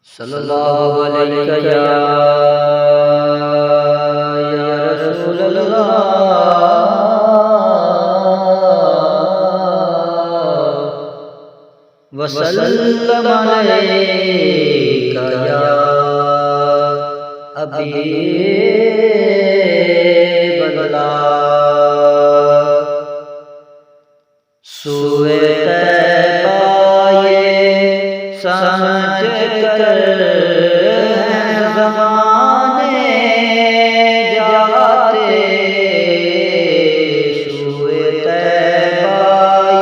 सल्लल्लाहु अलैहि या रसूल अल्लाह वसल्लम अलैका या हबीबल्लाह। सूए तैबा ये समझ कर हैं ज़माने जाते, सूए तैबा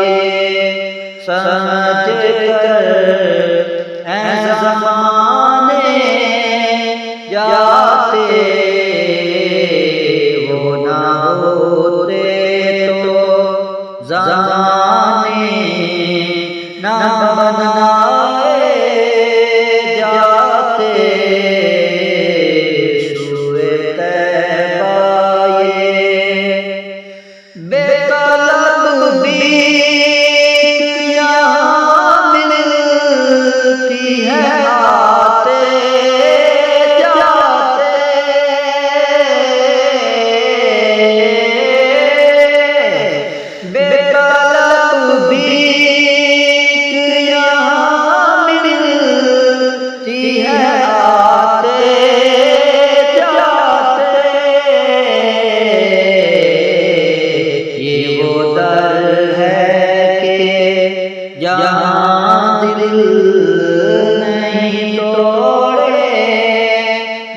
ये समझ कर हैं ज़माने जाते, वो ना होते तो ज़माने ना बनाए जाते। सूए तैबा ये बेतलब भीख यहाँ मिलती है आते जाते, बेतलब भीख यहाँ मिलती है आते जाते। ये वो दर है कि जहाँ दिल नहीं तोड़े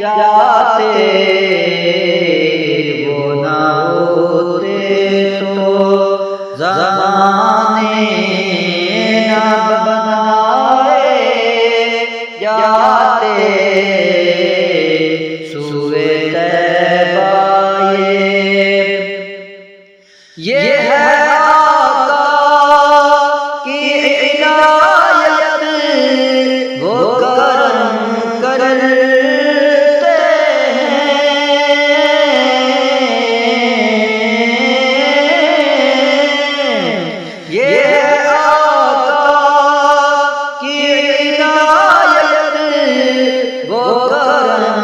जाते, वो ना होते तो ज़माने ना बनाए जाते। सूए तैबा ये है आका की इनायत, वो करम करते हैं। ये है आका की इनायत, वो करम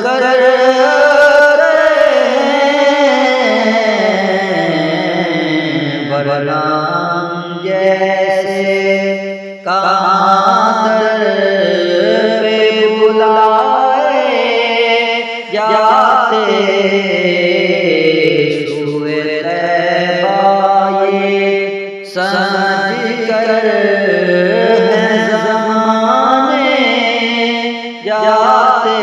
करते हैं। वरना जैसे कहाँ दर पे बुलाए जाते, सूए तैबा ये समझ कर हैं ज़माने जाते।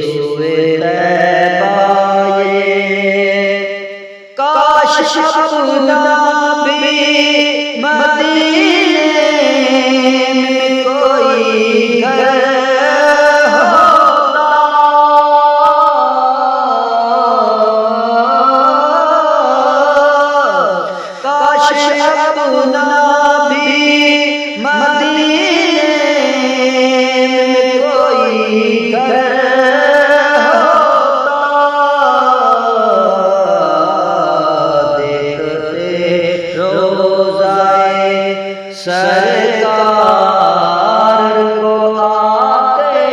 सूए तैबा ये काश अपना भी मदीने में कोई घर होता, काश अपना भी मदीने में कोई घर सरकार को आते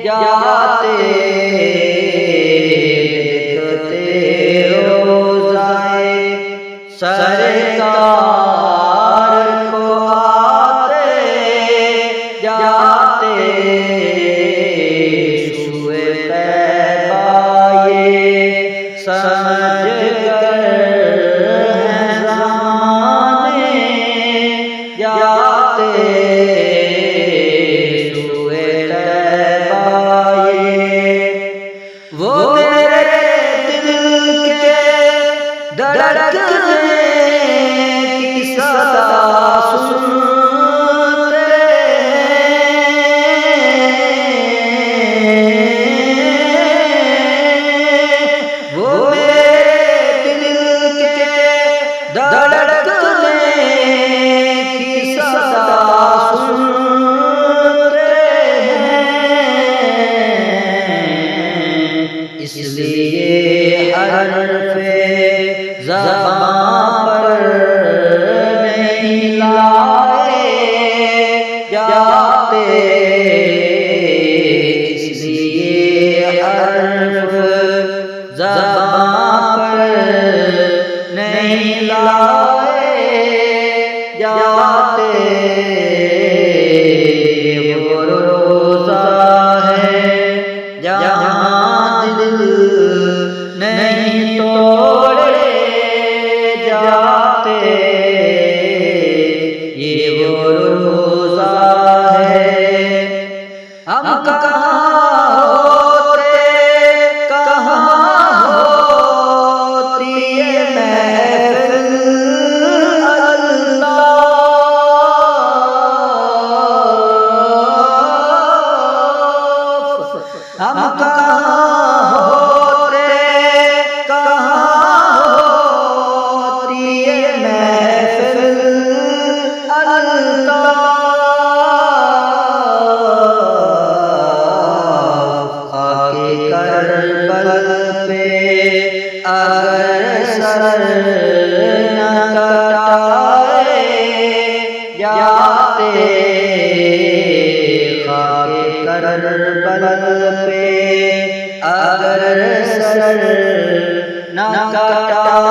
जाते, देखते रोज़ाए सरकार को आते जाते। सूए तैबा ये समझ कर हैं ज़माने जाते। सूए तैबा ये वो मेरे दिल के धड़कने की सदा सुनते हैं। वो मेरे दिल के धड़कने की सदा सुनते जाते, इसलिए हर्फ ज़बान पर नहीं लाए जाते। वो रोज़ा है जहाँ दिल नहीं तोड़े जाते, ये वो रोज़ा है। हम कहाँ होते, कहाँ होती ये महफ़िल अल्ताफ़, हम कहाँ होते, कहाँ होती ये महफ़िल अल्ताफ़। आके करबल पे अगर सर न कटाए जाते, खाके करबल पे अगर सर न कटाए